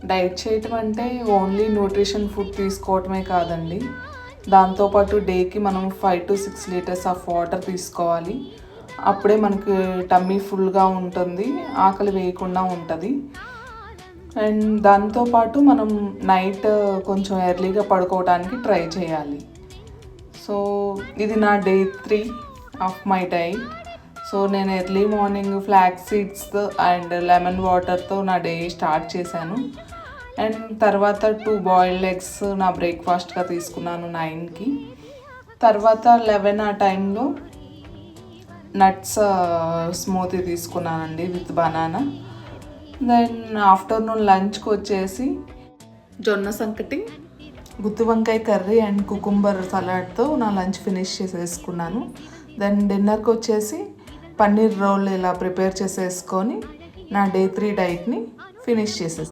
Diet చేయటం అంటే only nutrition food తీసుకోవటమే కాదండి. దాంతోపాటు డేకి మనం 5 to 6 లీటర్స్ ఆఫ్ వాటర్ తీసుకోవాలి. అప్పుడే మనకి టమ్మీ ఫుల్గా ఉంటుంది, ఆకలి వేయకుండా ఉంటుంది. అండ్ దాంతోపాటు మనం నైట్ కొంచెం ఎర్లీగా పడుకోవడానికి ట్రై చేయాలి. సో ఇది నా day 3 of my diet. So నేను early morning flax seeds and lemon వాటర్తో నా డే స్టార్ట్ చేశాను. అండ్ తర్వాత 2 బాయిల్డ్ ఎగ్స్ నా బ్రేక్ఫాస్ట్గా తీసుకున్నాను 9కి. తర్వాత 11 ఆ టైంలో నట్స్ స్మూతీ తీసుకున్నానండి విత్ బనానా. దెన్ ఆఫ్టర్నూన్ లంచ్కి వచ్చేసి జొన్న సంకటి, గుత్తి వంకాయ కర్రీ అండ్ కుకుంబర్ సలాడ్తో నా లంచ్ ఫినిష్ చేసేసుకున్నాను. దెన్ డిన్నర్కి వచ్చేసి పన్నీర్ రోల్ ఇలా ప్రిపేర్ చేసేసుకొని నా డే 3 డైట్ని ఫినిష్ చేసేసాను.